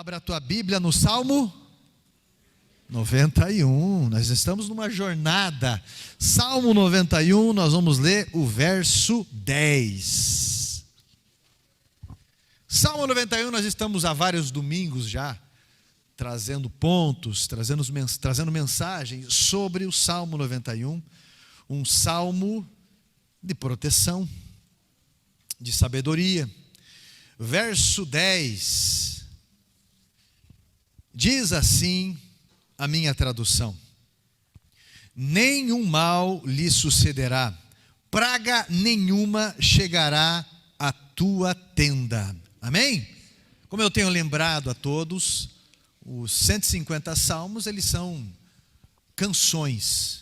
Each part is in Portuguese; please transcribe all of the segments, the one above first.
Abra a tua Bíblia no Salmo 91. Nós estamos numa jornada. Salmo 91, nós vamos ler o verso 10. Salmo 91, nós estamos há vários domingos já trazendo pontos, trazendo mensagens sobre o Salmo 91, um salmo de proteção, de sabedoria. Verso 10 diz assim a minha tradução: nenhum mal lhe sucederá, praga nenhuma chegará à tua tenda. Amém? Como eu tenho lembrado a todos, os 150 salmos, eles são canções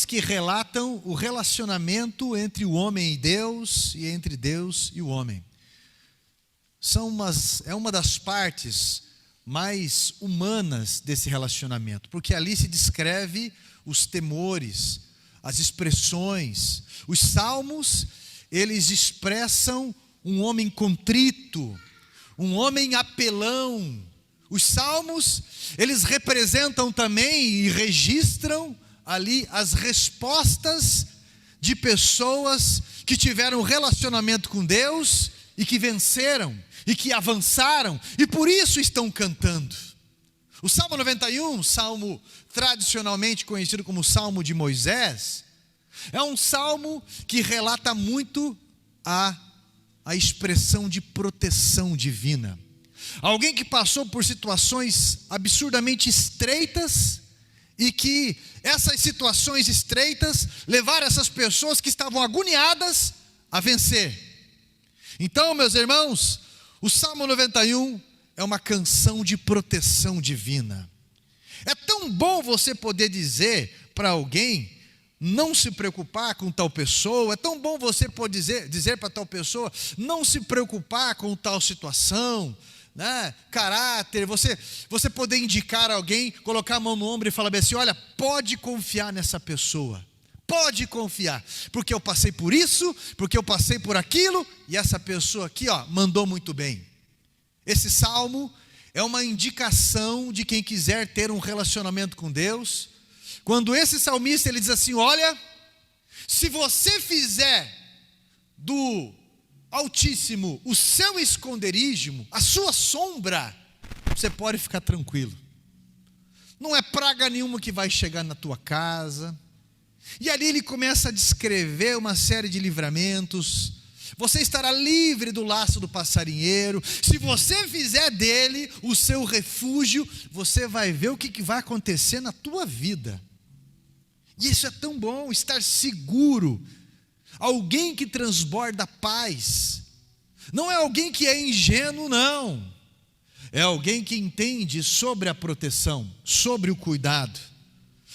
que relatam o relacionamento entre o homem e Deus, e entre Deus e o homem. É uma das partes mais humanas desse relacionamento, porque ali se descreve os temores, as expressões. Os salmos, eles expressam um homem contrito, um homem apelão. Os salmos, eles representam também e registram ali as respostas de pessoas que tiveram relacionamento com Deus e que venceram e que avançaram e por isso estão cantando. O Salmo 91, salmo tradicionalmente conhecido como Salmo de Moisés, é um salmo que relata muito a expressão de proteção divina. Alguém que passou por situações absurdamente estreitas e que essas situações estreitas levaram essas pessoas que estavam agoniadas a vencer. Então, meus irmãos, o Salmo 91 é uma canção de proteção divina. É tão bom você poder dizer para alguém não se preocupar com tal pessoa. É tão bom você poder dizer para tal pessoa não se preocupar com tal situação, né? Caráter, você poder indicar alguém, colocar a mão no ombro e falar bem assim: olha, pode confiar nessa pessoa, pode confiar, porque eu passei por isso, porque eu passei por aquilo, e essa pessoa aqui, mandou muito bem. Esse salmo é uma indicação de quem quiser ter um relacionamento com Deus. Quando esse salmista, ele diz assim: olha, se você fizer do Altíssimo o seu esconderijo, a sua sombra, você pode ficar tranquilo. Não é praga nenhuma que vai chegar na tua casa. E ali ele começa a descrever uma série de livramentos. Você estará livre do laço do passarinheiro. Se você fizer dele o seu refúgio, você vai ver o que vai acontecer na tua vida. E isso é tão bom, estar seguro. Alguém que transborda paz. Não é alguém que é ingênuo, não. É alguém que entende sobre a proteção, sobre o cuidado.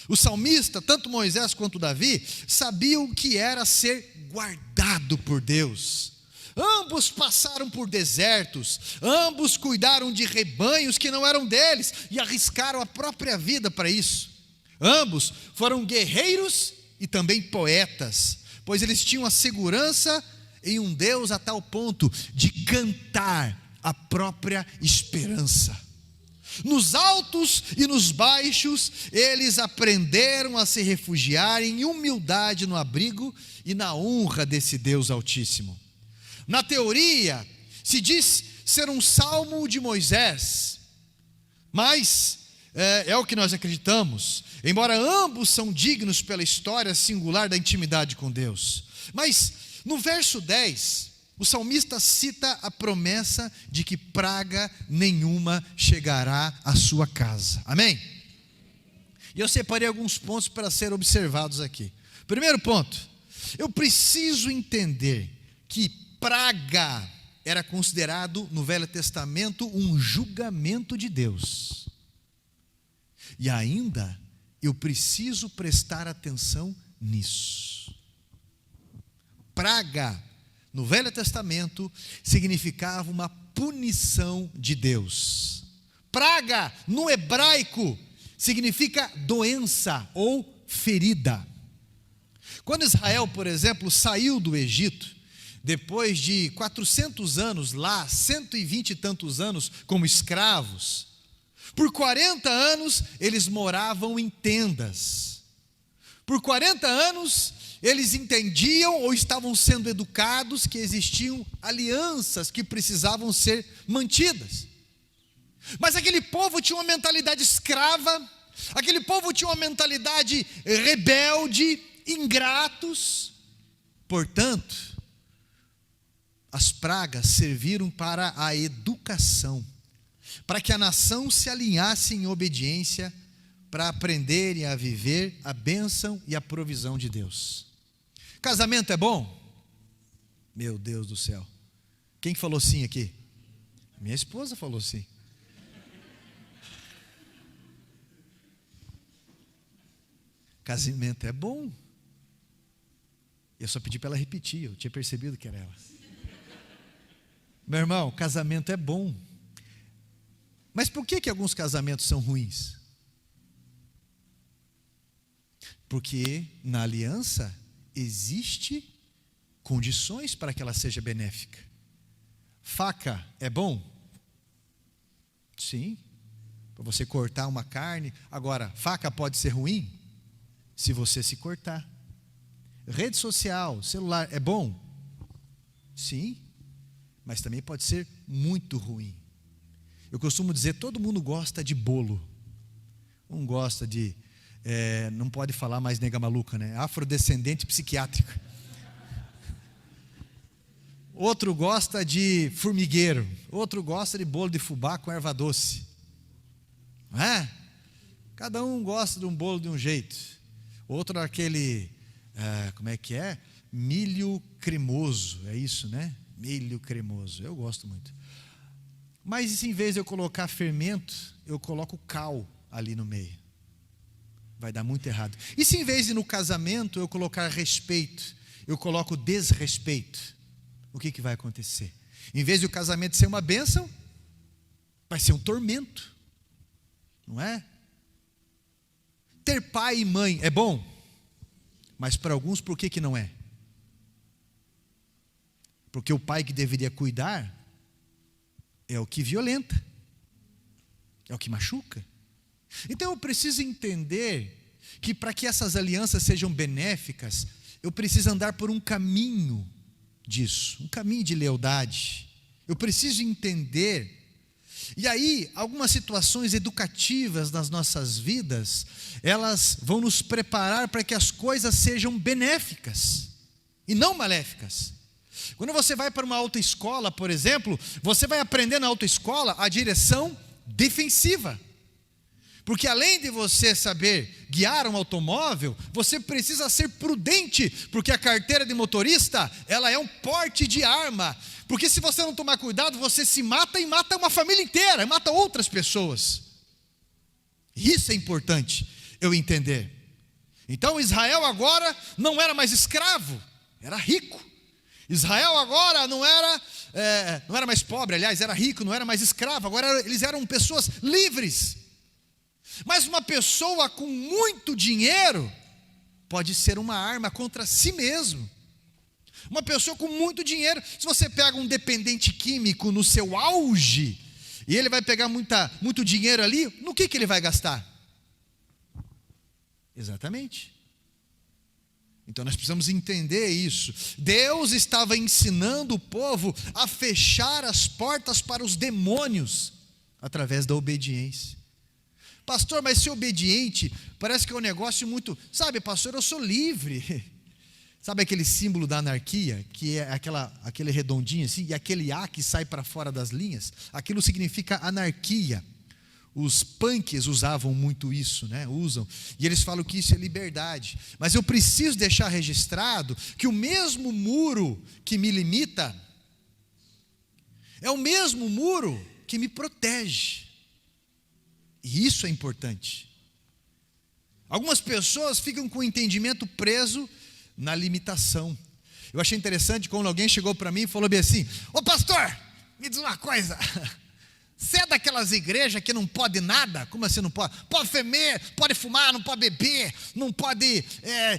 O salmista, tanto Moisés quanto Davi, sabiam o que era ser guardado por Deus. Ambos passaram por desertos, ambos cuidaram de rebanhos que não eram deles e arriscaram a própria vida para isso. Ambos foram guerreiros e também poetas, pois eles tinham a segurança em um Deus a tal ponto de cantar a própria esperança. Nos altos e nos baixos, eles aprenderam a se refugiar em humildade no abrigo e na honra desse Deus Altíssimo. Na teoria, se diz ser um salmo de Moisés, mas é o que nós acreditamos, embora ambos são dignos pela história singular da intimidade com Deus. Mas no verso 10, o salmista cita a promessa de que praga nenhuma chegará à sua casa. Amém? E eu separei alguns pontos para serem observados aqui. Primeiro ponto: eu preciso entender que praga era considerado no Velho Testamento um julgamento de Deus. E ainda eu preciso prestar atenção nisso. Praga no Velho Testamento significava uma punição de Deus. Praga no hebraico significa doença ou ferida. Quando Israel, por exemplo, saiu do Egito, depois de 400 anos lá, 120 e tantos anos como escravos, por 40 anos eles moravam em tendas. Por 40 anos eles entendiam ou estavam sendo educados que existiam alianças que precisavam ser mantidas. Mas aquele povo tinha uma mentalidade escrava, aquele povo tinha uma mentalidade rebelde, ingratos. Portanto, as pragas serviram para a educação, para que a nação se alinhasse em obediência, para aprenderem a viver a bênção e a provisão de Deus. Casamento é bom? Meu Deus do céu. Quem falou sim aqui? Minha esposa falou sim. Casamento é bom. Eu só pedi para ela repetir, eu tinha percebido que era ela. Meu irmão, casamento é bom. Mas por que alguns casamentos são ruins? Porque na aliança existe condições para que ela seja benéfica. Faca é bom? Sim, para você cortar uma carne. Agora, faca pode ser ruim se você se cortar. Rede social, celular é bom? Sim, mas também pode ser muito ruim. Eu costumo dizer, todo mundo gosta de bolo. Um gosta de, não pode falar mais nega maluca, né? Afrodescendente psiquiátrica. Outro gosta de formigueiro. Outro gosta de bolo de fubá com erva doce. Não é? Cada um gosta de um bolo de um jeito. Outro aquele, como é que é? Milho cremoso, é isso, né? Milho cremoso, eu gosto muito. Mas e se em vez de eu colocar fermento, eu coloco cal ali no meio? Vai dar muito errado. E se em vez de no casamento eu colocar respeito, eu coloco desrespeito? O que vai acontecer? Em vez de o casamento ser uma bênção, vai ser um tormento. Não é? Ter pai e mãe é bom? Mas para alguns por que não é? Porque o pai que deveria cuidar é o que violenta, é o que machuca. Então eu preciso entender que para que essas alianças sejam benéficas, eu preciso andar por um caminho disso, um caminho de lealdade. Eu preciso entender. E aí, algumas situações educativas nas nossas vidas, elas vão nos preparar para que as coisas sejam benéficas e não maléficas. Quando você vai para uma autoescola, por exemplo, você vai aprender na autoescola a direção defensiva. Porque além de você saber guiar um automóvel, você precisa ser prudente, porque a carteira de motorista, ela é um porte de arma. Porque se você não tomar cuidado, você se mata e mata uma família inteira, mata outras pessoas. Isso é importante eu entender. Então Israel agora não era mais escravo, era rico. Israel agora não era mais pobre, aliás, era rico, não era mais escravo, agora eles eram pessoas livres. Mas uma pessoa com muito dinheiro pode ser uma arma contra si mesmo. Uma pessoa com muito dinheiro, se você pega um dependente químico no seu auge, e ele vai pegar muito dinheiro ali, no que ele vai gastar? Exatamente. Então nós precisamos entender isso. Deus estava ensinando o povo a fechar as portas para os demônios, através da obediência. Pastor, mas ser obediente parece que é um negócio muito... Sabe, pastor, eu sou livre. Sabe aquele símbolo da anarquia, que é aquele redondinho assim, e aquele A que sai para fora das linhas? Aquilo significa anarquia. Os punks usavam muito isso, né? Usam, e eles falam que isso é liberdade. Mas eu preciso deixar registrado que o mesmo muro que me limita é o mesmo muro que me protege. E isso é importante. Algumas pessoas ficam com o entendimento preso na limitação. Eu achei interessante quando alguém chegou para mim e falou bem assim: ô pastor, me diz uma coisa, você é daquelas igrejas que não pode nada? Como assim não pode? Pode femer, pode fumar, não pode beber, não pode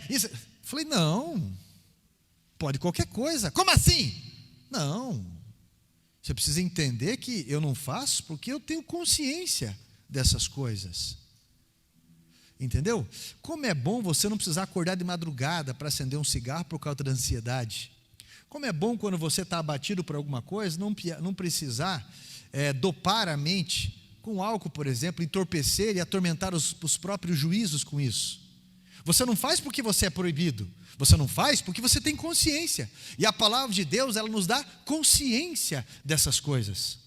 isso. Falei, não, pode qualquer coisa. Como assim? Não. Você precisa entender que eu não faço porque eu tenho consciência dessas coisas. Entendeu? Como é bom você não precisar acordar de madrugada para acender um cigarro por causa da ansiedade. Como é bom quando você está abatido por alguma coisa, não precisar dopar a mente com álcool, por exemplo, entorpecer e atormentar os próprios juízos com isso. Você não faz porque você é proibido. Você não faz porque você tem consciência. E a palavra de Deus, ela nos dá consciência dessas coisas.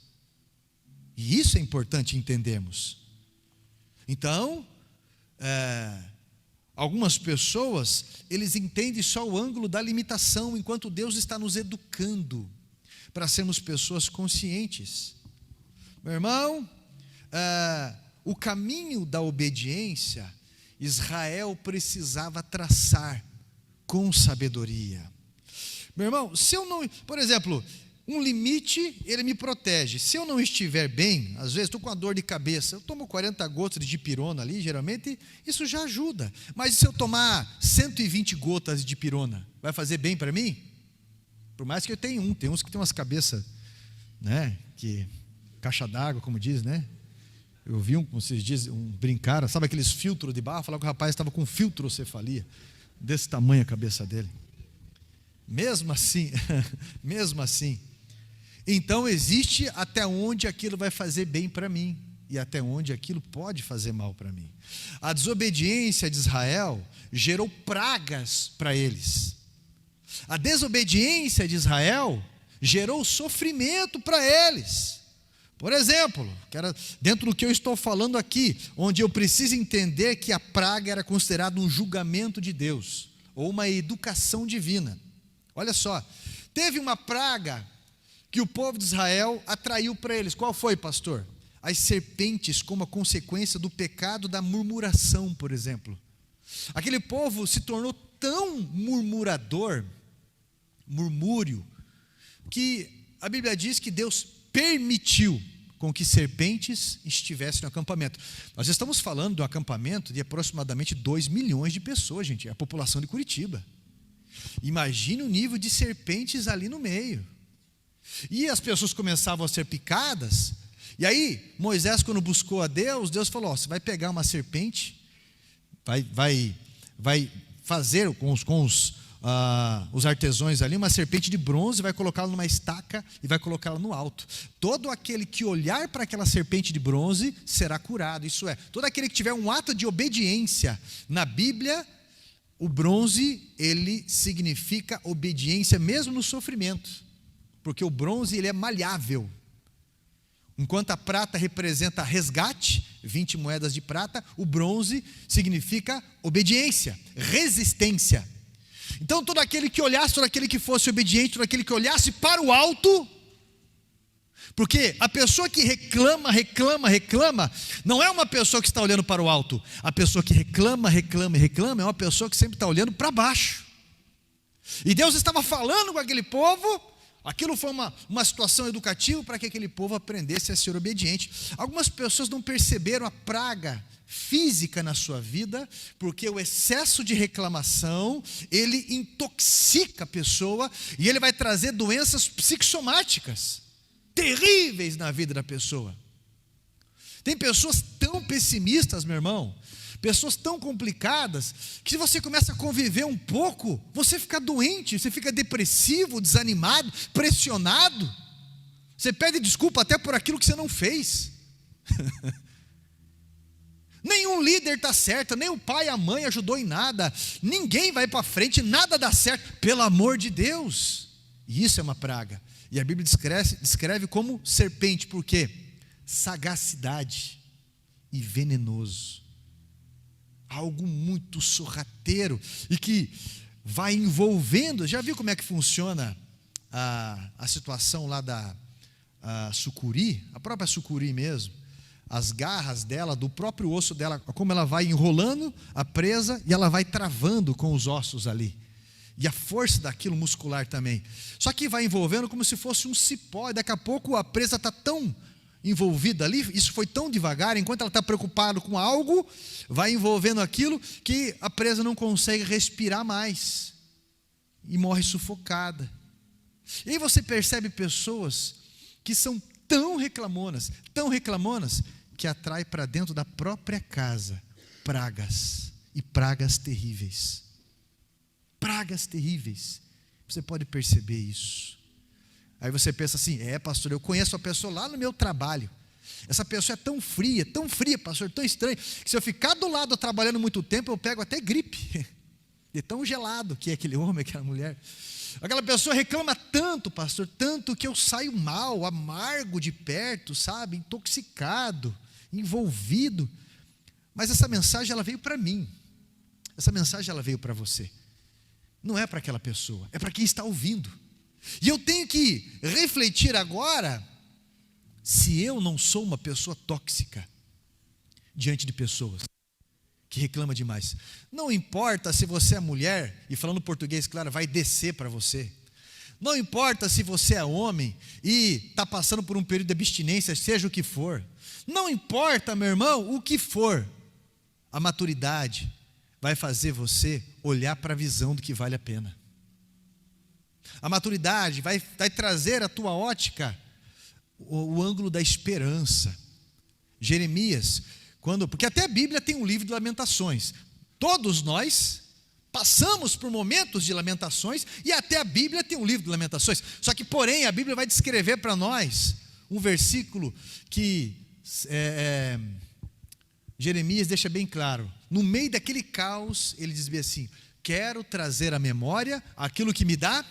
E isso é importante entendermos. Então, algumas pessoas, eles entendem só o ângulo da limitação, enquanto Deus está nos educando para sermos pessoas conscientes. Meu irmão, o caminho da obediência, Israel precisava traçar com sabedoria. Meu irmão, se eu não, por exemplo, um limite, ele me protege. Se eu não estiver bem, às vezes estou com uma dor de cabeça, eu tomo 40 gotas de dipirona ali, geralmente, isso já ajuda. Mas se eu tomar 120 gotas de dipirona, vai fazer bem para mim? Por mais que eu tenha tem uns que tem umas cabeças, né, que caixa d'água, como diz, né? Eu vi como vocês dizem, brincaram, sabe aqueles filtros de barro? Falaram que o rapaz estava com filtrocefalia, desse tamanho a cabeça dele. Mesmo assim, então existe até onde aquilo vai fazer bem para mim e até onde aquilo pode fazer mal para mim. A desobediência de Israel gerou pragas para eles. A desobediência de Israel gerou sofrimento para eles. Por exemplo, dentro do que eu estou falando aqui, onde eu preciso entender que a praga era considerada um julgamento de Deus, ou uma educação divina. Olha só, teve uma praga que o povo de Israel atraiu para eles. Qual foi, pastor? As serpentes, como a consequência do pecado da murmuração, por exemplo. Aquele povo se tornou tão murmúrio, que a Bíblia diz que Deus permitiu com que serpentes estivessem no acampamento. Nós estamos falando de um acampamento de aproximadamente 2 milhões de pessoas, gente, é a população de Curitiba. Imagine o nível de serpentes ali no meio. E as pessoas começavam a ser picadas. E aí, Moisés, quando buscou a Deus, Deus falou: você vai pegar uma serpente, vai fazer com os artesãos ali uma serpente de bronze, vai colocá-la numa estaca e vai colocá-la no alto. Todo aquele que olhar para aquela serpente de bronze será curado. Isso é, todo aquele que tiver um ato de obediência. Na Bíblia, o bronze, ele significa obediência mesmo no sofrimento, porque o bronze, ele é maleável. Enquanto a prata representa resgate, 20 moedas de prata, o bronze significa obediência, resistência. Então todo aquele que olhasse, todo aquele que fosse obediente, todo aquele que olhasse para o alto, porque a pessoa que reclama, não é uma pessoa que está olhando para o alto. A pessoa que reclama é uma pessoa que sempre está olhando para baixo. E Deus estava falando com aquele povo. Aquilo foi uma situação educativa para que aquele povo aprendesse a ser obediente. Algumas pessoas não perceberam a praga física na sua vida, porque o excesso de reclamação, ele intoxica a pessoa e ele vai trazer doenças psicossomáticas terríveis na vida da pessoa. Tem pessoas tão pessimistas, meu irmão, pessoas tão complicadas, que se você começa a conviver um pouco, você fica doente, você fica depressivo, desanimado, pressionado. Você pede desculpa até por aquilo que você não fez. Nenhum líder está certo, nem o pai, a mãe ajudou em nada, ninguém vai para frente, nada dá certo, pelo amor de Deus. E isso é uma praga. E a Bíblia descreve como serpente, por quê? Sagacidade e venenoso. Algo muito sorrateiro e que vai envolvendo. Já viu como é que funciona a situação lá da sucuri? A própria sucuri mesmo. As garras dela, do próprio osso dela, como ela vai enrolando a presa e ela vai travando com os ossos ali. E a força daquilo muscular também. Só que vai envolvendo como se fosse um cipó. E daqui a pouco a presa está tão envolvida ali, isso foi tão devagar, enquanto ela está preocupada com algo, vai envolvendo aquilo que a presa não consegue respirar mais. e morre sufocada. E aí você percebe pessoas que são tão reclamonas, que atrai para dentro da própria casa pragas, e pragas terríveis. Pragas terríveis. Você pode perceber isso. Aí você pensa assim: pastor, eu conheço a pessoa lá no meu trabalho. Essa pessoa é tão fria, pastor, tão estranha, que se eu ficar do lado trabalhando muito tempo, eu pego até gripe. De tão gelado que é aquele homem, aquela mulher. Aquela pessoa reclama tanto, pastor, tanto que eu saio mal, amargo de perto, sabe, intoxicado, envolvido. Mas essa mensagem, ela veio para mim. Essa mensagem, ela veio para você. Não é para aquela pessoa, é para quem está ouvindo. E eu tenho que refletir agora se eu não sou uma pessoa tóxica diante de pessoas que reclamam demais. Não importa se você é mulher, e falando português, claro, vai descer para você. Não importa se você é homem e está passando por um período de abstinência, seja o que for. Não importa, meu irmão, o que for. A maturidade vai fazer você olhar para a visão do que vale a pena. A maturidade vai trazer a tua ótica, o ângulo da esperança. Jeremias, porque até a Bíblia tem um livro de lamentações. Todos nós passamos por momentos de lamentações, e até a Bíblia tem um livro de lamentações. Só que, porém, a Bíblia vai descrever para nós um versículo que Jeremias deixa bem claro. No meio daquele caos, ele diz bem assim: quero trazer à memória aquilo que me dá.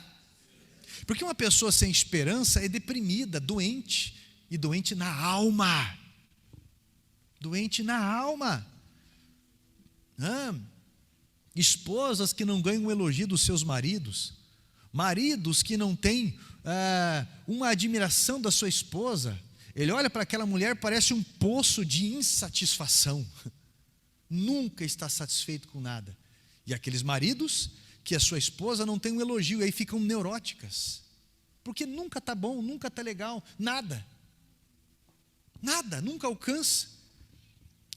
Porque uma pessoa sem esperança é deprimida, doente, e doente na alma. Doente na alma. Esposas que não ganham o elogio dos seus maridos, maridos que não têm uma admiração da sua esposa. Ele olha para aquela mulher, parece um poço de insatisfação, nunca está satisfeito com nada. E aqueles maridos que a sua esposa não tem um elogio, e aí ficam neuróticas, porque nunca está bom, nunca está legal, nada, nunca alcança.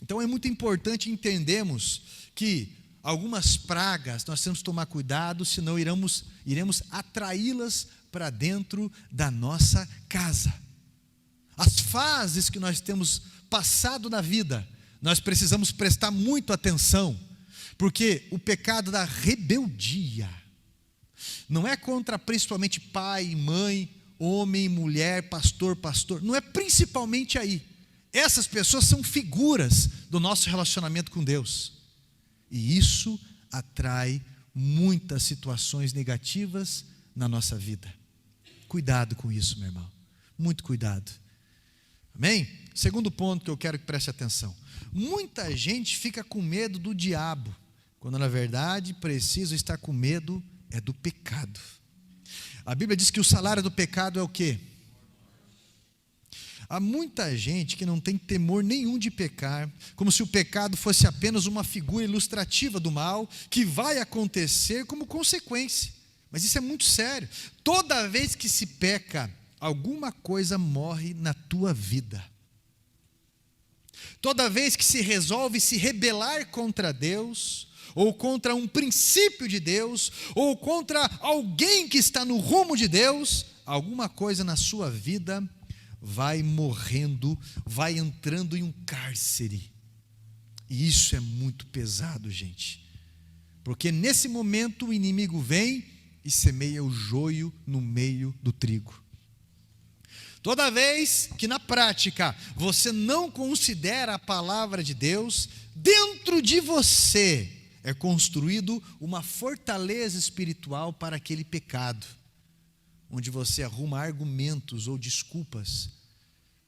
Então é muito importante entendermos que algumas pragas nós temos que tomar cuidado, senão iremos atraí-las para dentro da nossa casa. As fases que nós temos passado na vida, nós precisamos prestar muito atenção, porque o pecado da rebeldia não é contra principalmente pai, mãe, homem, mulher, pastor, não é principalmente aí. Essas pessoas são figuras do nosso relacionamento com Deus, e isso atrai muitas situações negativas na nossa vida. Cuidado com isso, meu irmão, muito cuidado. Amém? Segundo ponto que eu quero que preste atenção: muita gente fica com medo do diabo, quando na verdade precisa estar com medo do pecado. A Bíblia diz que o salário do pecado é o quê? Há muita gente que não tem temor nenhum de pecar, como se o pecado fosse apenas uma figura ilustrativa do mal que vai acontecer como consequência. Mas isso é muito sério. Toda vez que se peca, alguma coisa morre na tua vida. Toda vez que se resolve se rebelar contra Deus, ou contra um princípio de Deus, ou contra alguém que está no rumo de Deus, alguma coisa na sua vida vai morrendo, vai entrando em um cárcere. E isso é muito pesado, gente, porque nesse momento o inimigo vem e semeia o joio no meio do trigo. Toda vez que na prática você não considera a palavra de Deus, dentro de você é construído uma fortaleza espiritual para aquele pecado, onde você arruma argumentos ou desculpas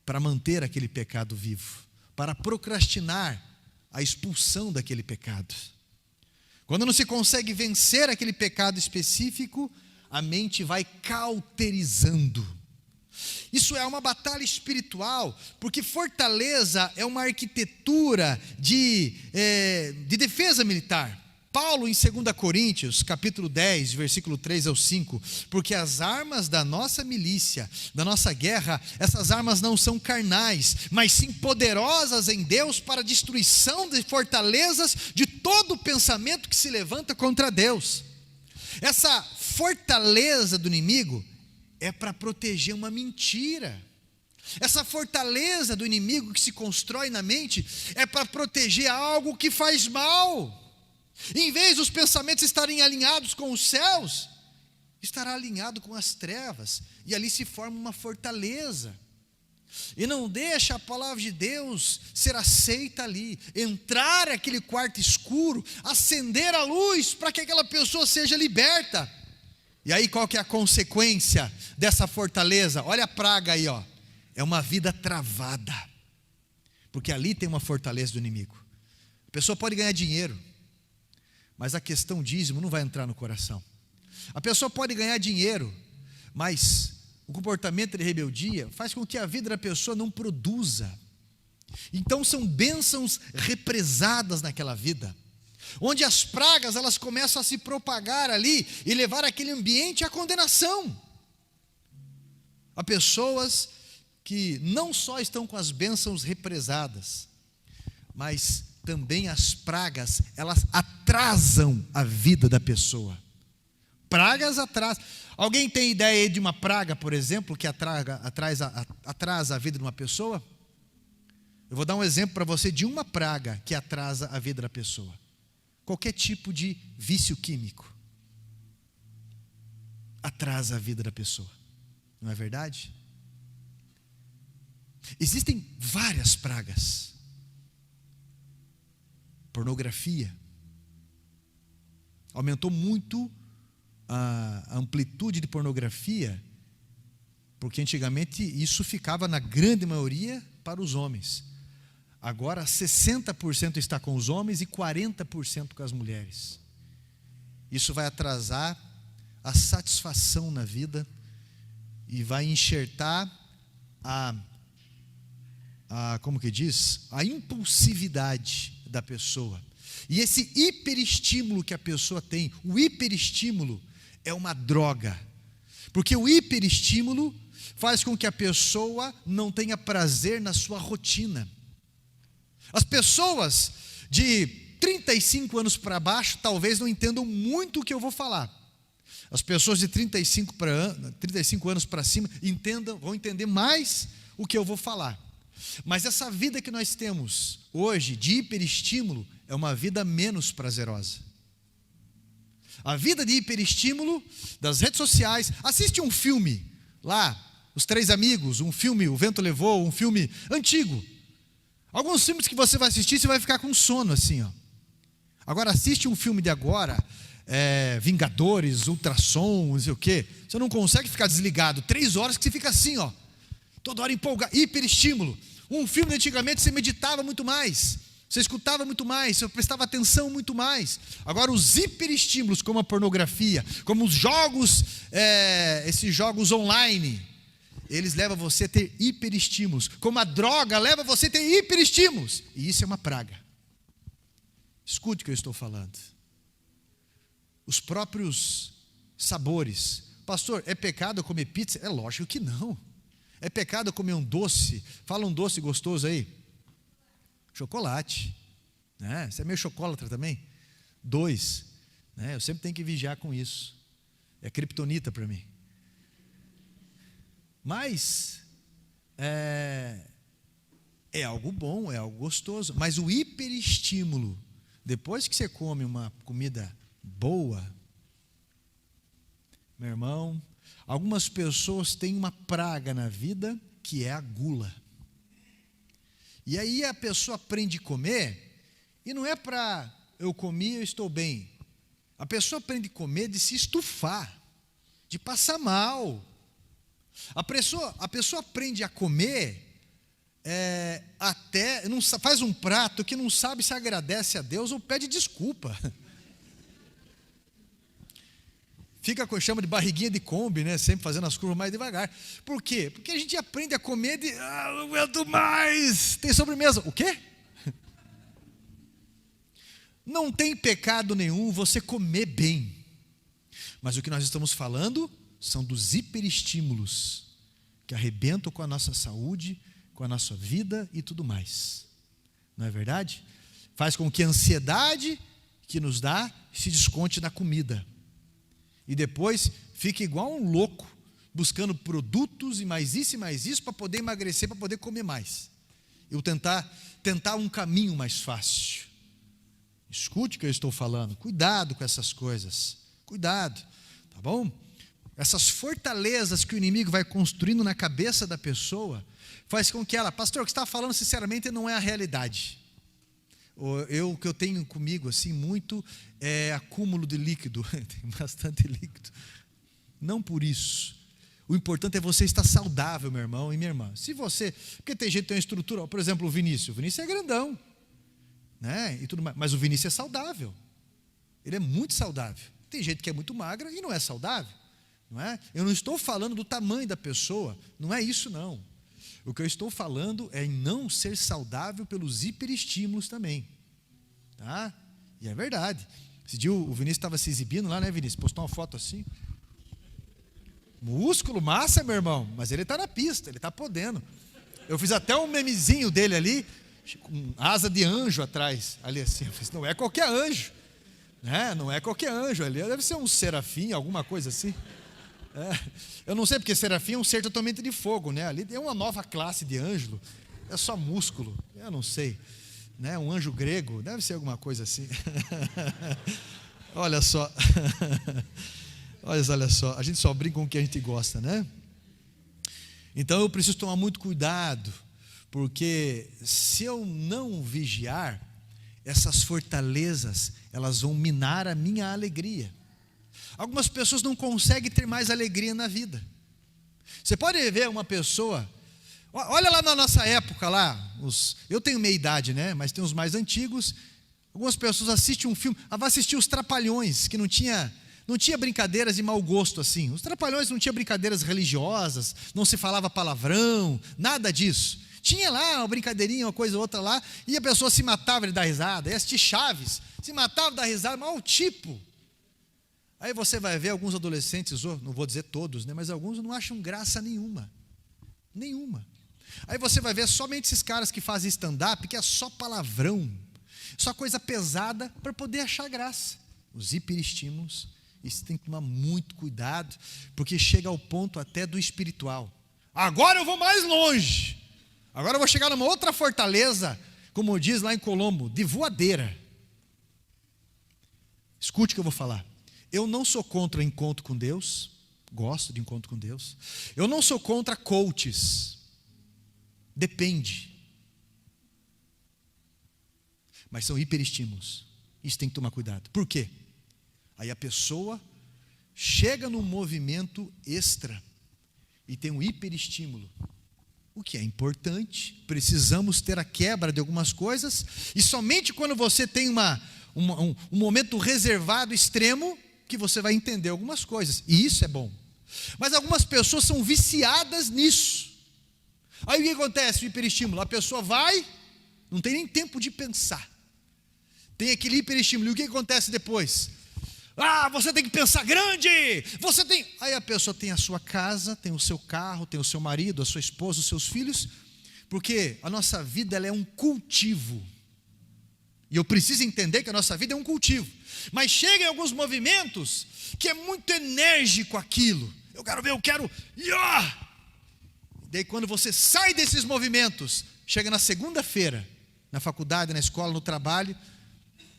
para manter aquele pecado vivo, para procrastinar a expulsão daquele pecado. Quando não se consegue vencer aquele pecado específico, a mente vai cauterizando. Isso é uma batalha espiritual, porque fortaleza é uma arquitetura de defesa militar. Paulo em 2 Coríntios, capítulo 10, versículo 3 ao 5, porque as armas da nossa milícia, da nossa guerra, essas armas não são carnais, mas sim poderosas em Deus para a destruição de fortalezas de todo pensamento que se levanta contra Deus. Essa fortaleza do inimigo é para proteger uma mentira. Essa fortaleza do inimigo que se constrói na mente é para proteger algo que faz mal. Em vez dos pensamentos estarem alinhados com os céus, estará alinhado com as trevas, e ali se forma uma fortaleza. E não deixa a palavra de Deus ser aceita ali, entrar naquele quarto escuro, acender a luz para que aquela pessoa seja liberta. E aí qual que é a consequência dessa fortaleza? Olha a praga aí, ó. É uma vida travada, porque ali tem uma fortaleza do inimigo. A pessoa pode ganhar dinheiro, mas a questão dízimo não vai entrar no coração. A pessoa pode ganhar dinheiro, mas o comportamento de rebeldia faz com que a vida da pessoa não produza. Então são bênçãos represadas naquela vida, onde as pragas elas começam a se propagar ali e levar aquele ambiente à condenação. Há pessoas que não só estão com as bênçãos represadas, mas também as pragas, elas atrasam a vida da pessoa. Pragas atrasam. Alguém tem ideia de uma praga, por exemplo, que atrasa a vida de uma pessoa? Eu vou dar um exemplo para você de uma praga que atrasa a vida da pessoa. Qualquer tipo de vício químico atrasa a vida da pessoa, não é verdade? Existem várias pragas. Pornografia. Aumentou muito a amplitude de pornografia, porque antigamente isso ficava na grande maioria para os homens. Agora 60% está com os homens e 40% com as mulheres. Isso vai atrasar a satisfação na vida e vai enxertar como que diz? A impulsividade da pessoa. E esse hiperestímulo que a pessoa tem, o hiperestímulo é uma droga. Porque o hiperestímulo faz com que a pessoa não tenha prazer na sua rotina. As pessoas de 35 anos para baixo talvez não entendam muito o que eu vou falar. As pessoas de 35 anos para cima vão entender mais o que eu vou falar. Mas essa vida que nós temos hoje de hiperestímulo é uma vida menos prazerosa. A vida de hiperestímulo das redes sociais. Assiste um filme lá, Os Três Amigos, um filme, O Vento Levou, um filme antigo. Alguns filmes que você vai assistir, você vai ficar com sono assim, ó. Agora assiste um filme de agora, Vingadores, Ultrassom, não sei o quê. Você não consegue ficar desligado. 3 horas que você fica assim, ó. Toda hora empolgado, hiperestímulo. Um filme de antigamente você meditava muito mais, você escutava muito mais, você prestava atenção muito mais. Agora os hiperestímulos, como a pornografia, como os jogos, esses jogos online, eles levam você a ter hiperestímulos. Como a droga leva você a ter hiperestímulos. E isso é uma praga. Escute o que eu estou falando. Os próprios sabores. Pastor, é pecado comer pizza? É lógico que não. É pecado comer um doce? Fala um doce gostoso aí. Chocolate. Né? Você é meio chocolatra também? 2. Né? Eu sempre tenho que vigiar com isso. É criptonita para mim. Mas é algo bom, é algo gostoso. Mas o hiperestímulo, depois que você come uma comida boa, meu irmão, algumas pessoas têm uma praga na vida que é a gula. E aí a pessoa aprende a comer, e não é para eu comer, eu estou bem. A pessoa aprende a comer de se estufar, de passar mal. A pessoa aprende a comer até não faz um prato que não sabe se agradece a Deus ou pede desculpa. Chama de barriguinha de Kombi, né? Sempre fazendo as curvas mais devagar. Por quê? Porque a gente aprende a comer não aguento mais. Tem sobremesa. O quê? Não tem pecado nenhum você comer bem. Mas o que nós estamos falando são dos hiperestímulos que arrebentam com a nossa saúde, com a nossa vida e tudo mais. Não é verdade? Faz com que a ansiedade que nos dá se desconte na comida. E depois fica igual um louco, buscando produtos e mais isso para poder emagrecer, para poder comer mais. Eu tentar um caminho mais fácil. Escute o que eu estou falando. Cuidado com essas coisas. Cuidado, tá bom? Essas fortalezas que o inimigo vai construindo na cabeça da pessoa, faz com que ela, pastor, o que você está falando sinceramente não é a realidade. O que eu tenho comigo assim muito é acúmulo de líquido. Tem bastante líquido. Não por isso. O importante é você estar saudável, meu irmão e minha irmã. Se você, porque tem gente que tem uma estrutura, por exemplo, o Vinícius é grandão, né? E tudo mais, mas o Vinícius é saudável. Ele é muito saudável. Tem gente que é muito magra e não é saudável, não é? Eu não estou falando do tamanho da pessoa, não é isso não. O que eu estou falando é em não ser saudável pelos hiperestímulos também, tá? E é verdade. Esse dia o Vinícius estava se exibindo lá, né, Vinícius? Postou uma foto assim. Músculo, massa, meu irmão. Mas ele está na pista, ele está podendo. Eu fiz até um memezinho dele ali, com asa de anjo atrás. Ali assim, eu fiz, não é qualquer anjo, né? Não é qualquer anjo ali. Deve ser um serafim, alguma coisa assim. Eu não sei, porque serafim é um ser totalmente de fogo, né? Ali tem uma nova classe de anjo. É só músculo. Eu não sei, né? Um anjo grego, deve ser alguma coisa assim. Olha só. Olha só, a gente só brinca com o que a gente gosta, né? Então eu preciso tomar muito cuidado, porque se eu não vigiar, essas fortalezas, elas vão minar a minha alegria. Algumas pessoas não conseguem ter mais alegria na vida. Você pode ver uma pessoa, olha lá na nossa época lá, eu tenho meia idade, né? Mas tem os mais antigos. Algumas pessoas assistem um filme, vai assistir os Trapalhões, que não tinha brincadeiras de mau gosto assim. Os Trapalhões não tinha brincadeiras religiosas, não se falava palavrão, nada disso. Tinha lá uma brincadeirinha, uma coisa ou outra lá, e a pessoa se matava de dar risada. E assistir Chaves, se matava de dar risada, mau tipo. Aí você vai ver alguns adolescentes, não vou dizer todos, né, mas alguns não acham graça nenhuma. Nenhuma. Aí você vai ver somente esses caras que fazem stand-up, que é só palavrão, só coisa pesada para poder achar graça. Os hiperestímulos. Isso tem que tomar muito cuidado, porque chega ao ponto até do espiritual. Agora eu vou mais longe. Agora eu vou chegar numa outra fortaleza, como diz lá em Colombo, de voadeira. Escute o que eu vou falar. Eu não sou contra encontro com Deus, gosto de encontro com Deus. Eu não sou contra coaches. Depende. Mas são hiperestímulos. Isso tem que tomar cuidado. Por quê? Aí a pessoa chega num movimento extra e tem um hiperestímulo, o que é importante. Precisamos ter a quebra de algumas coisas, e somente quando você tem um momento reservado, extremo, que você vai entender algumas coisas, e isso é bom. Mas algumas pessoas são viciadas nisso. Aí o que acontece? O hiperestímulo, a pessoa vai, não tem nem tempo de pensar, tem aquele hiperestímulo, e o que acontece depois? Você tem que pensar grande, aí a pessoa tem a sua casa, tem o seu carro, tem o seu marido, a sua esposa, os seus filhos, porque a nossa vida ela é um cultivo, e eu preciso entender que a nossa vida é um cultivo, mas chega em alguns movimentos, que é muito enérgico aquilo, eu quero, daí quando você sai desses movimentos, chega na segunda-feira, na faculdade, na escola, no trabalho,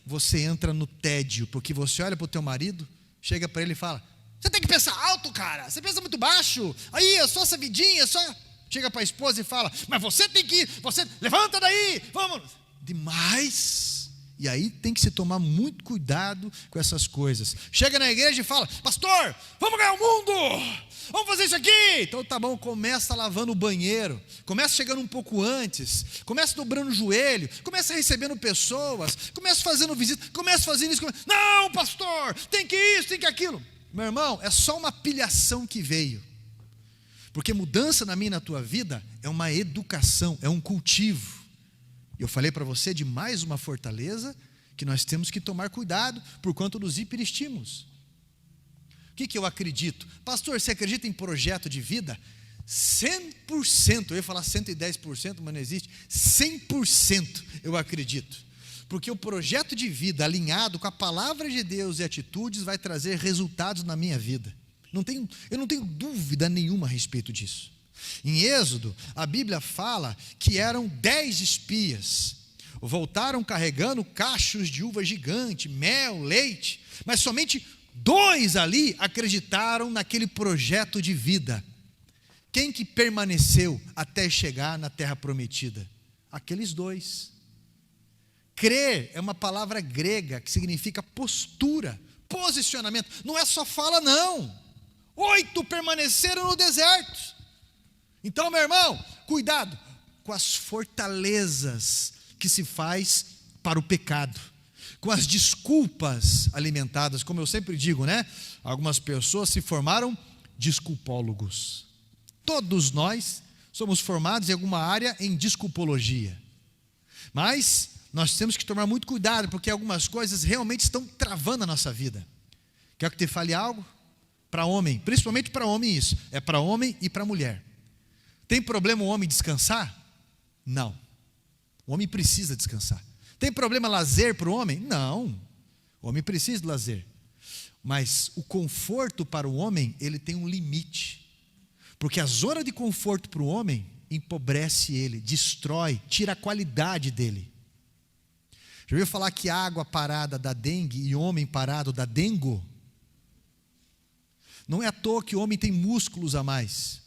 você entra no tédio, porque você olha para o teu marido, chega para ele e fala, você tem que pensar alto, cara, você pensa muito baixo, aí é só essa vidinha, chega para a esposa e fala, mas você tem que ir, você levanta daí, vamos, demais. E aí tem que se tomar muito cuidado com essas coisas. Chega na igreja e fala, pastor, vamos ganhar o mundo, vamos fazer isso aqui. Então tá bom, começa lavando o banheiro, começa chegando um pouco antes, começa dobrando o joelho, começa recebendo pessoas, começa fazendo visita, começa fazendo isso. Não, pastor, tem que isso, tem que aquilo. Meu irmão, é só uma pilhação que veio. Porque mudança na minha e na tua vida é uma educação, é um cultivo. Eu falei para você de mais uma fortaleza que nós temos que tomar cuidado por conta dos hiperestímulos. O que eu acredito? Pastor, você acredita em projeto de vida? 100%, eu ia falar 110%, mas não existe. 100% eu acredito. porque o projeto de vida alinhado com a palavra de Deus e atitudes vai trazer resultados na minha vida. Eu não tenho dúvida nenhuma a respeito disso. Em Êxodo, a Bíblia fala que eram 10 espias. Voltaram carregando cachos de uva gigante, mel, leite, mas somente 2 ali acreditaram naquele projeto de vida. Quem que permaneceu até chegar na terra prometida? Aqueles 2. Crer é uma palavra grega que significa postura, posicionamento. Não é só fala, não. 8 permaneceram no deserto. Então, meu irmão, cuidado com as fortalezas que se faz para o pecado, com as desculpas alimentadas, como eu sempre digo, né? Algumas pessoas se formaram desculpólogos. Todos nós somos formados em alguma área em desculpologia. Mas nós temos que tomar muito cuidado, porque algumas coisas realmente estão travando a nossa vida. Quer que eu te fale algo? Para homem, principalmente para homem isso, é para homem e para mulher. Tem problema o homem descansar? Não. O homem precisa descansar. Tem problema lazer para o homem? Não. O homem precisa de lazer. Mas o conforto para o homem, ele tem um limite. Porque a zona de conforto para o homem empobrece ele, destrói, tira a qualidade dele. Já ouviu falar que água parada dá dengue e homem parado dá dengo? Não é à toa que o homem tem músculos a mais.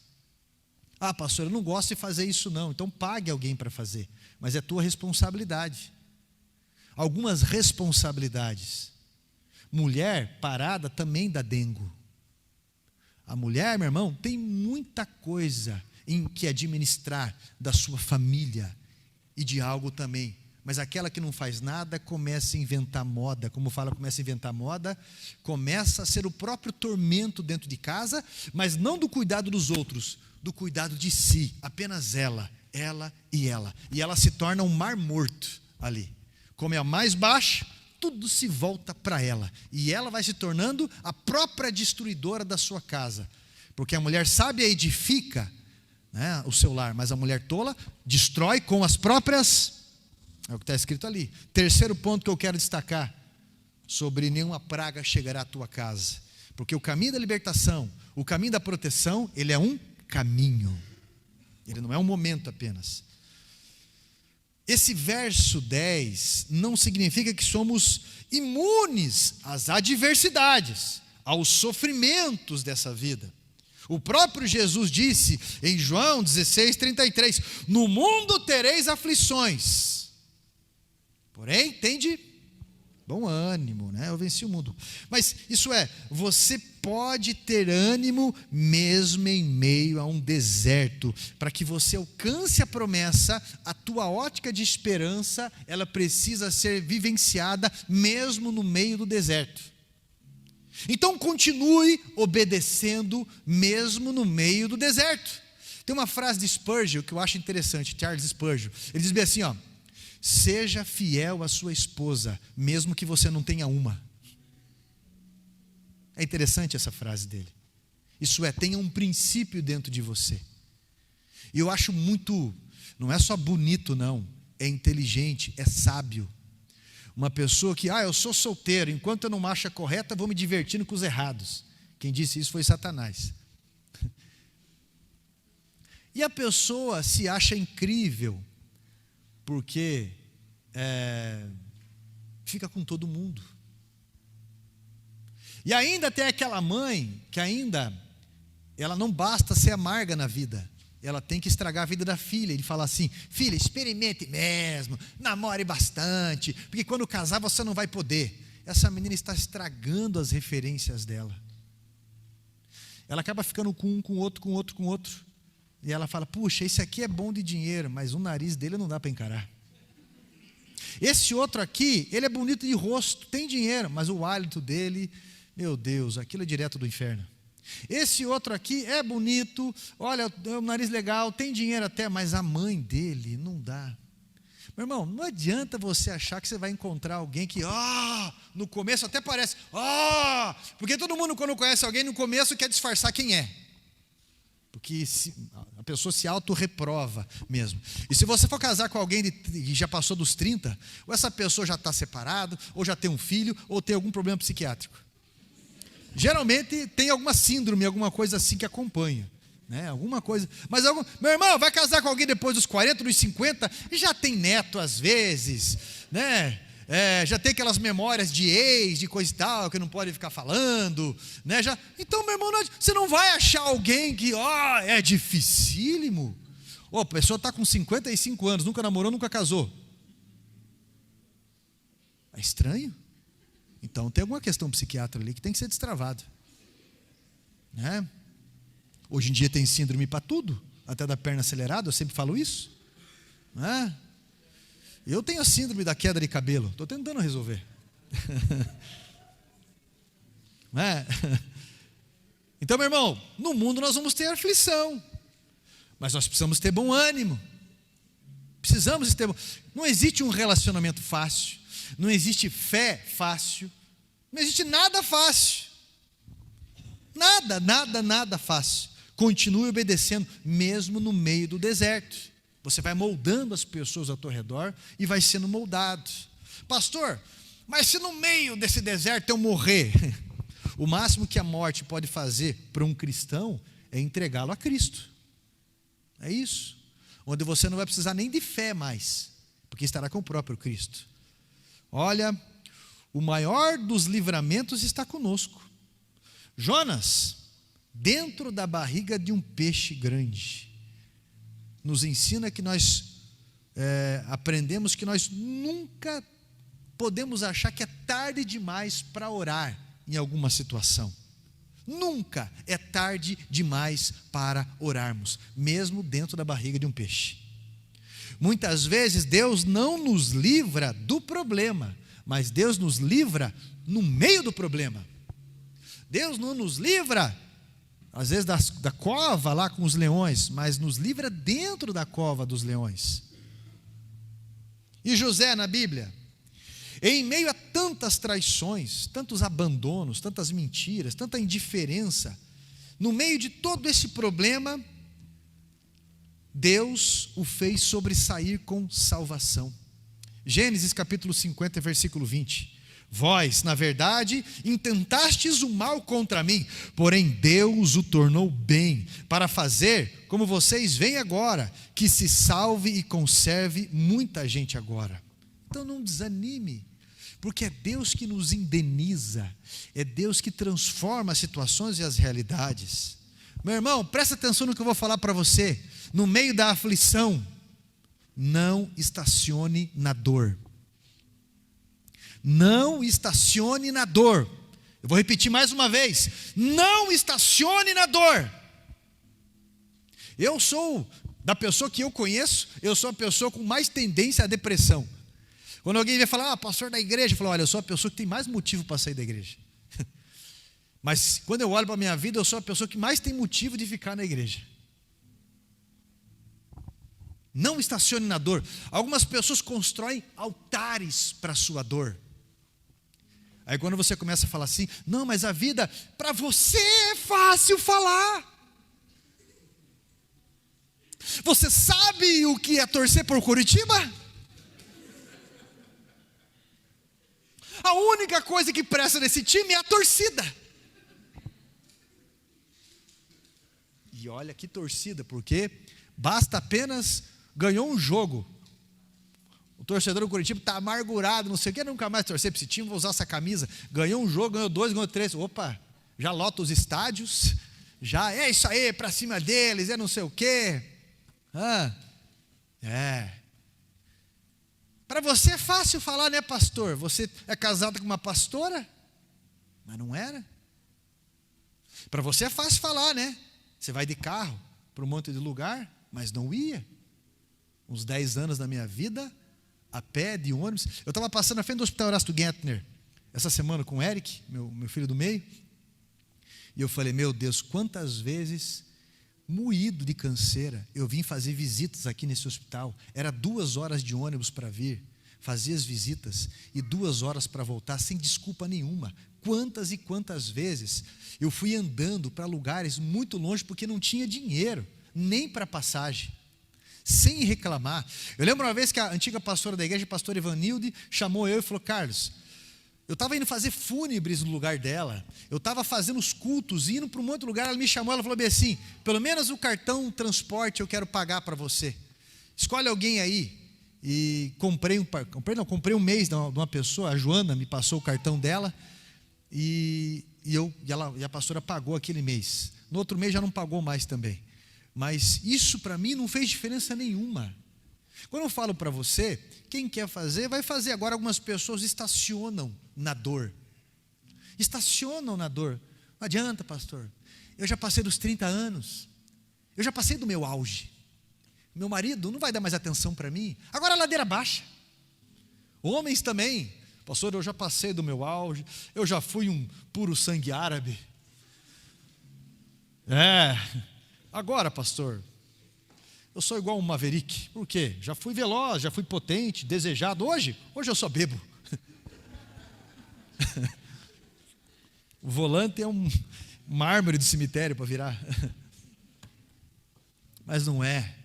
Ah, pastor, eu não gosto de fazer isso não, então pague alguém para fazer. Mas é tua responsabilidade. Algumas responsabilidades. Mulher parada também dá dengo. A mulher, meu irmão, tem muita coisa em que administrar da sua família e de algo também. Mas aquela que não faz nada começa a inventar moda. Como fala, começa a inventar moda, começa a ser o próprio tormento dentro de casa, mas não do cuidado dos outros, do cuidado de si, apenas ela. E ela se torna um mar morto ali. Como é a mais baixa, tudo se volta para ela. E ela vai se tornando a própria destruidora da sua casa. Porque a mulher sábia edifica, né, o seu lar, mas a mulher tola destrói com as próprias... É o que está escrito ali. Terceiro ponto que eu quero destacar: sobre nenhuma praga chegará à tua casa. Porque o caminho da libertação, o caminho da proteção, ele é um caminho. Ele não é um momento apenas. Esse verso 10 não significa que somos imunes às adversidades, aos sofrimentos dessa vida. O próprio Jesus disse em João 16:33: no mundo tereis aflições. Porém, tende bom ânimo, né? Eu venci o mundo. Mas isso é, você pode ter ânimo mesmo em meio a um deserto. Para que você alcance a promessa, a tua ótica de esperança, ela precisa ser vivenciada mesmo no meio do deserto. Então continue obedecendo mesmo no meio do deserto. Tem uma frase de Spurgeon que eu acho interessante, Charles Spurgeon. Ele diz bem assim, ó: seja fiel à sua esposa, mesmo que você não tenha uma. É interessante essa frase dele. Isso é, tenha um princípio dentro de você. E eu acho muito, não é só bonito não, é inteligente, é sábio. Uma pessoa que, eu sou solteiro, enquanto eu não acho a correta, vou me divertindo com os errados. Quem disse isso foi Satanás. E a pessoa se acha incrível, porque fica com todo mundo. E ainda tem aquela mãe que ela não basta ser amarga na vida, ela tem que estragar a vida da filha. Ele fala assim: filha, experimente mesmo, namore bastante, porque quando casar você não vai poder. Essa menina está estragando as referências dela. Ela acaba ficando com um, com outro. E ela fala: puxa, esse aqui é bom de dinheiro, mas o nariz dele não dá para encarar. Esse outro aqui, ele é bonito de rosto, tem dinheiro, mas o hálito dele, meu Deus, aquilo é direto do inferno. Esse outro aqui é bonito, olha, o nariz legal, tem dinheiro até, mas a mãe dele não dá. Meu irmão, não adianta você achar que você vai encontrar alguém que, no começo até parece, porque todo mundo quando conhece alguém no começo quer disfarçar quem é. Porque a pessoa se autorreprova mesmo. E se você for casar com alguém que já passou dos 30, ou essa pessoa já está separado, ou já tem um filho, ou tem algum problema psiquiátrico. Geralmente tem alguma síndrome, alguma coisa assim que acompanha. Né? Alguma coisa. Mas meu irmão, vai casar com alguém depois dos 40, dos 50, e já tem neto às vezes, né? Já tem aquelas memórias de ex, de coisa e tal, que não pode ficar falando, né? Então, meu irmão, você não vai achar alguém que, é dificílimo. A pessoa está com 55 anos, nunca namorou, nunca casou. É estranho. Então, tem alguma questão psiquiátrica ali que tem que ser destravada. Né? Hoje em dia tem síndrome para tudo, até da perna acelerada, eu sempre falo isso. Né? Eu tenho a síndrome da queda de cabelo, estou tentando resolver. Né? Então, meu irmão, no mundo nós vamos ter aflição, mas nós precisamos ter bom ânimo. Não existe um relacionamento fácil, não existe fé fácil, não existe nada fácil. Nada fácil. Continue obedecendo, mesmo no meio do deserto. Você vai moldando as pessoas ao teu redor e vai sendo moldado. Pastor, mas se no meio desse deserto eu morrer, o máximo que a morte pode fazer para um cristão é entregá-lo a Cristo. É isso. Onde você não vai precisar nem de fé mais, porque estará com o próprio Cristo. Olha, o maior dos livramentos está conosco. Jonas, dentro da barriga de um peixe grande, nos ensina que nós aprendemos que nós nunca podemos achar que é tarde demais para orar em alguma situação. Nunca é tarde demais para orarmos, mesmo dentro da barriga de um peixe. Muitas vezes Deus não nos livra do problema, mas Deus nos livra no meio do problema. Deus não nos livra às vezes da cova lá com os leões, mas nos livra dentro da cova dos leões. E José na Bíblia, em meio a tantas traições, tantos abandonos, tantas mentiras, tanta indiferença, no meio de todo esse problema, Deus o fez sobressair com salvação. Gênesis capítulo 50, versículo 20. Vós, na verdade, intentastes o mal contra mim, porém Deus o tornou bem, para fazer, como vocês veem agora, que se salve e conserve muita gente agora. Então não desanime, porque é Deus que nos indeniza, é Deus que transforma as situações e as realidades. Meu irmão, presta atenção no que eu vou falar para você. No meio da aflição, não estacione na dor. Não estacione na dor. Eu vou repetir mais uma vez. Não estacione na dor. Eu sou, da pessoa que eu conheço, eu sou a pessoa com mais tendência à depressão. Quando alguém vem falar, pastor da igreja, eu falo, olha, eu sou a pessoa que tem mais motivo para sair da igreja. Mas quando eu olho para a minha vida, eu sou a pessoa que mais tem motivo de ficar na igreja. Não estacione na dor. Algumas pessoas constroem altares para a sua dor. Aí quando você começa a falar assim, não, mas a vida, para você é fácil falar. Você sabe o que é torcer por Curitiba? A única coisa que presta nesse time é a torcida. E olha que torcida, porque basta apenas ganhou um jogo. O torcedor do Curitiba está amargurado, não sei o que, nunca mais torcer para esse time, vou usar essa camisa. Ganhou um jogo, ganhou 2, ganhou 3. Opa, já lota os estádios, já é isso aí, para cima deles, é não sei o quê. Para você é fácil falar, né, pastor? Você é casado com uma pastora? Mas não era. Para você é fácil falar, né? Você vai de carro para um monte de lugar, mas não ia. Uns 10 anos da minha vida, a pé, de ônibus. Eu estava passando na frente do Hospital Erasto Gentner, essa semana com o Eric, meu filho do meio, e eu falei, meu Deus, quantas vezes, moído de canseira, eu vim fazer visitas aqui nesse hospital, era 2 horas de ônibus para vir, fazia as visitas e 2 horas para voltar sem desculpa nenhuma. Quantas e quantas vezes eu fui andando para lugares muito longe porque não tinha dinheiro, nem para passagem, sem reclamar. Eu lembro uma vez que a antiga pastora da igreja, a pastora Ivanilde, chamou eu e falou: Carlos, eu estava indo fazer fúnebres no lugar dela, eu estava fazendo os cultos, indo para um outro lugar, ela me chamou, ela falou bem assim: pelo menos o cartão transporte eu quero pagar para você, escolhe alguém aí. E comprei um mês de uma pessoa, a Joana me passou o cartão dela, e a pastora pagou aquele mês. No outro mês já não pagou mais também. Mas isso para mim não fez diferença nenhuma. Quando eu falo para você, quem quer fazer, vai fazer. Agora algumas pessoas estacionam na dor. Estacionam na dor. Não adianta, pastor. Eu já passei dos 30 anos. Eu já passei do meu auge. Meu marido não vai dar mais atenção para mim. Agora a ladeira baixa. Homens também. Pastor, eu já passei do meu auge. Eu já fui um puro sangue árabe. Agora, pastor, eu sou igual um maverick. Por quê? Já fui veloz, já fui potente, desejado. Hoje eu só bebo. O volante é um mármore do cemitério para virar. Mas não é.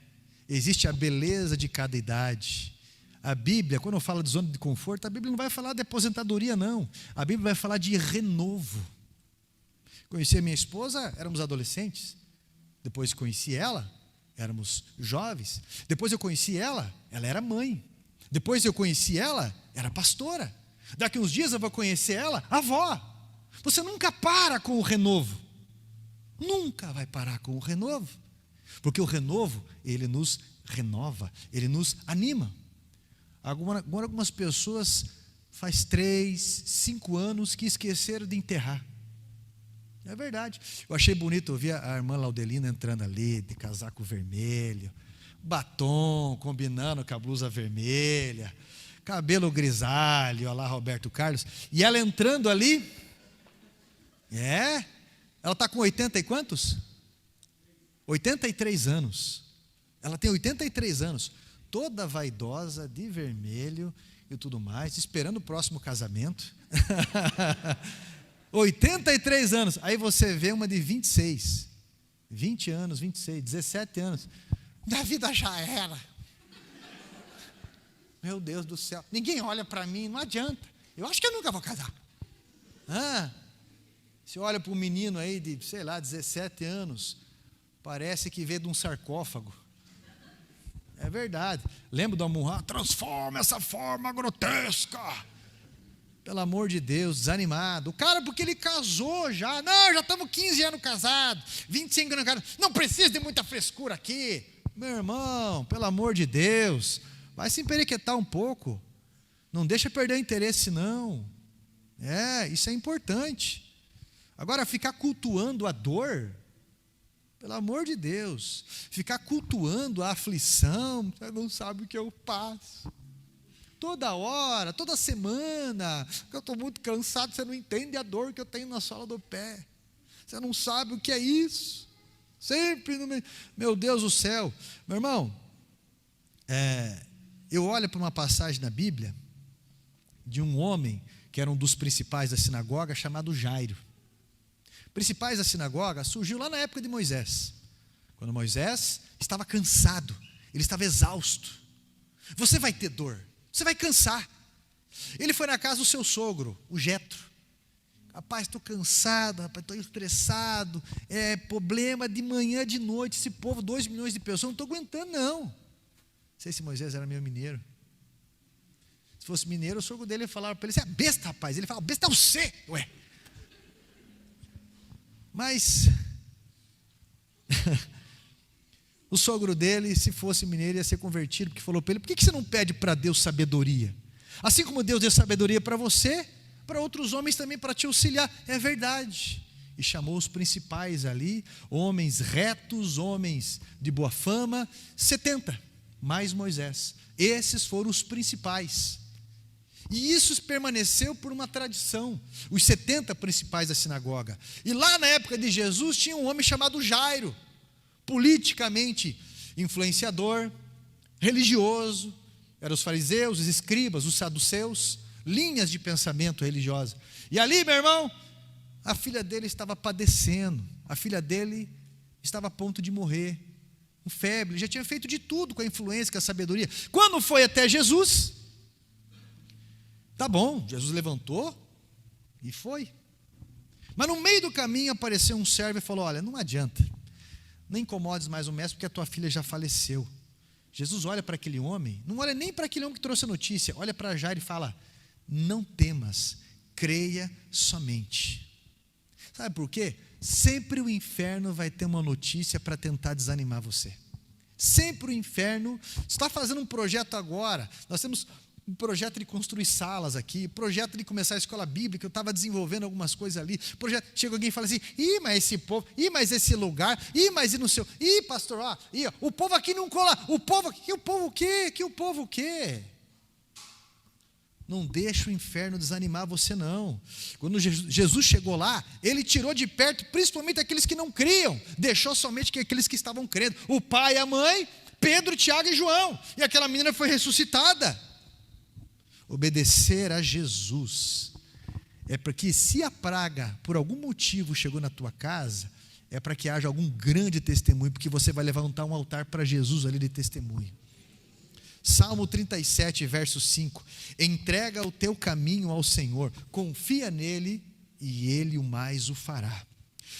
Existe a beleza de cada idade. A Bíblia, quando fala de zona de conforto, a Bíblia não vai falar de aposentadoria, não. A Bíblia vai falar de renovo. Conheci a minha esposa, éramos adolescentes. Depois conheci ela, éramos jovens. Depois eu conheci ela era mãe. Depois eu conheci ela, era pastora. Daqui uns dias eu vou conhecer ela, avó. Você nunca para com o renovo. Nunca vai parar com o renovo. Porque o renovo, ele nos renova, ele nos anima. Agora algumas pessoas faz 3, 5 anos que esqueceram de enterrar. É verdade. Eu achei bonito, eu vi a irmã Laudelina entrando ali, de casaco vermelho, batom, combinando com a blusa vermelha, cabelo grisalho, olha lá Roberto Carlos, e ela entrando ali, ela está com 80 e quantos? 83 anos. Ela tem 83 anos, toda vaidosa, de vermelho e tudo mais, esperando o próximo casamento. 83 anos. Aí você vê uma de 26, 20 anos, 26, 17 anos. Minha vida já era. Meu Deus do céu. Ninguém olha para mim, não adianta. Eu acho que eu nunca vou casar. Você olha para um menino aí de, 17 anos, parece que veio de um sarcófago. É verdade. Lembra do Amon-Ra? Transforma essa forma grotesca. Pelo amor de Deus, desanimado. O cara, porque ele casou já. Não, já estamos 15 anos casados, 25 anos casados. Não precisa de muita frescura aqui. Meu irmão, pelo amor de Deus, vai se emperequetar um pouco. Não deixa perder o interesse, não. Isso é importante. Agora, ficar cultuando a dor, pelo amor de Deus, ficar cultuando a aflição, você não sabe o que eu passo. Toda hora, toda semana, eu estou muito cansado, você não entende a dor que eu tenho na sola do pé. Você não sabe o que é isso. Sempre no meio. Meu Deus do céu. Meu irmão, eu olho para uma passagem na Bíblia de um homem que era um dos principais da sinagoga, chamado Jairo. Principais da sinagoga surgiu lá na época de Moisés. Quando Moisés estava cansado, ele estava exausto. Você vai ter dor. Você vai cansar. Ele foi na casa do seu sogro, o Jetro. Rapaz, estou cansado, rapaz, estou estressado. É problema de manhã, de noite. Esse povo, 2 milhões de pessoas, não estou aguentando, não. Não sei se Moisés era meio mineiro. Se fosse mineiro, o sogro dele falava para ele: você é besta, rapaz. Ele falava: besta é você. Ué. Mas o sogro dele, se fosse mineiro, ia ser convertido, porque falou para ele: por que você não pede para Deus sabedoria? Assim como Deus deu sabedoria para você, para outros homens também, para te auxiliar. É verdade. E chamou os principais ali, homens retos, homens de boa fama, 70, mais Moisés. Esses foram os principais. E isso permaneceu por uma tradição, os 70 principais da sinagoga. E lá na época de Jesus tinha um homem chamado Jairo, politicamente influenciador, religioso, Eram os fariseus, os escribas, os saduceus, linhas de pensamento religiosa. E ali, meu irmão, a filha dele estava padecendo, a filha dele estava a ponto de morrer, com febre, ele já tinha feito de tudo com a influência, com a sabedoria. Quando foi até Jesus, tá bom, Jesus levantou e foi. Mas no meio do caminho apareceu um servo e falou: olha, não adianta, não incomodes mais o mestre, porque a tua filha já faleceu. Jesus olha para aquele homem, não olha nem para aquele homem que trouxe a notícia, olha para Jairo e fala: não temas, creia somente. Sabe por quê? Sempre o inferno vai ter uma notícia para tentar desanimar você. Sempre o inferno. Você está fazendo um projeto agora, nós temos um projeto de construir salas aqui, projeto de começar a escola bíblica, eu estava desenvolvendo algumas coisas ali, chega alguém e fala assim: mas esse povo, mas esse lugar, mas e no seu, pastor, o povo aqui não cola, o povo o quê? Não deixa o inferno desanimar você não. Quando Jesus chegou lá, ele tirou de perto, principalmente aqueles que não criam, deixou somente aqueles que estavam crendo, o pai, a mãe, Pedro, Tiago e João, e aquela menina foi ressuscitada. Obedecer a Jesus é porque, se a praga por algum motivo chegou na tua casa, é para que haja algum grande testemunho, porque você vai levantar um altar para Jesus ali de testemunho. Salmo 37, verso 5: entrega o teu caminho ao Senhor, confia nele e ele o mais o fará.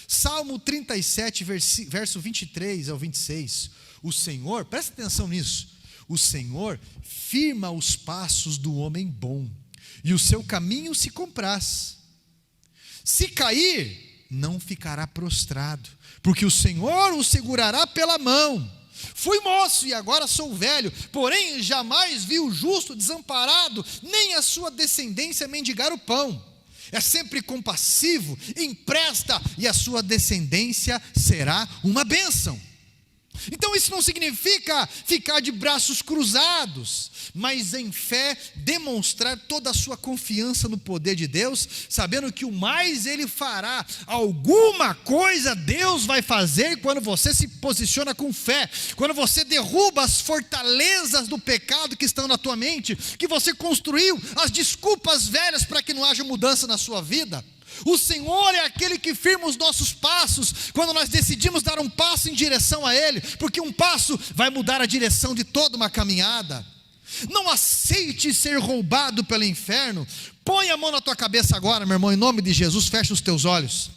Salmo 37, verso 23 ao 26, o Senhor, presta atenção nisso, o Senhor firma os passos do homem bom, e o seu caminho se compraz. Se cair, não ficará prostrado, porque o Senhor o segurará pela mão. Fui moço e agora sou velho, porém jamais vi o justo desamparado, nem a sua descendência mendigar o pão. É sempre compassivo, empresta, e a sua descendência será uma bênção. Então isso não significa ficar de braços cruzados, mas em fé demonstrar toda a sua confiança no poder de Deus, sabendo que o mais Ele fará. Alguma coisa Deus vai fazer quando você se posiciona com fé, quando você derruba as fortalezas do pecado que estão na tua mente, que você construiu, as desculpas velhas para que não haja mudança na sua vida. O Senhor é aquele que firma os nossos passos, quando nós decidimos dar um passo em direção a Ele, porque um passo vai mudar a direção de toda uma caminhada. Não aceite ser roubado pelo inferno. Põe a mão na tua cabeça agora, meu irmão, em nome de Jesus, fecha os teus olhos.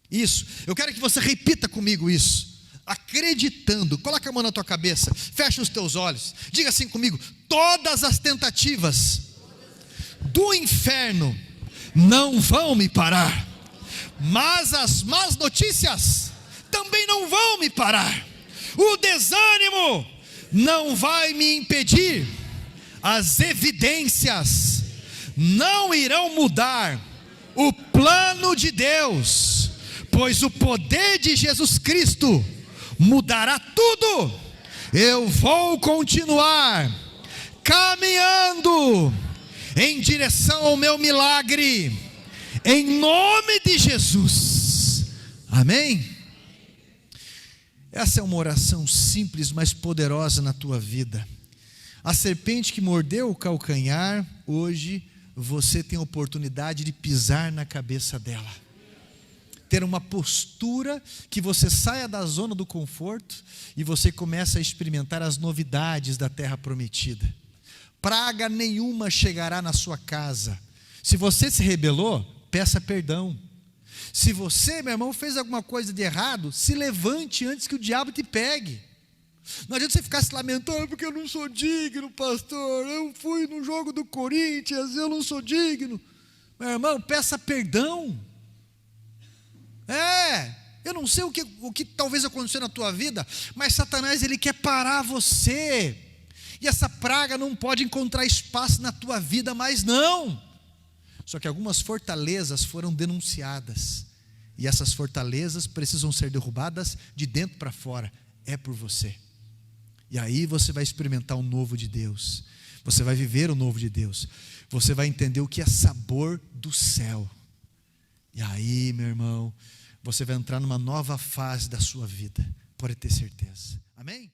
Isso, eu quero que você repita comigo isso, acreditando. Coloca a mão na tua cabeça, fecha os teus olhos, diga assim comigo: todas as tentativas do inferno não vão me parar, mas as más notícias também não vão me parar. O desânimo não vai me impedir. As evidências não irão mudar o plano de Deus, pois o poder de Jesus Cristo mudará tudo. Eu vou continuar caminhando em direção ao meu milagre, em nome de Jesus, amém? Essa é uma oração simples, mas poderosa na tua vida. A serpente que mordeu o calcanhar, hoje você tem a oportunidade de pisar na cabeça dela, ter uma postura que você saia da zona do conforto e você começa a experimentar as novidades da terra prometida. Praga nenhuma chegará na sua casa. Se você se rebelou, peça perdão. Se você, meu irmão, fez alguma coisa de errado, se levante antes que o diabo te pegue. Não adianta você ficar se lamentando: porque eu não sou digno, pastor, eu fui no jogo do Corinthians, eu não sou digno. Meu irmão, peça perdão. Eu não sei o que talvez aconteceu na tua vida, mas Satanás, ele quer parar você. E essa praga não pode encontrar espaço na tua vida mais não. Só que algumas fortalezas foram denunciadas, e essas fortalezas precisam ser derrubadas de dentro para fora. É por você. E aí você vai experimentar o novo de Deus, você vai viver o novo de Deus, você vai entender o que é sabor do céu. E aí, meu irmão, você vai entrar numa nova fase da sua vida, pode ter certeza. Amém?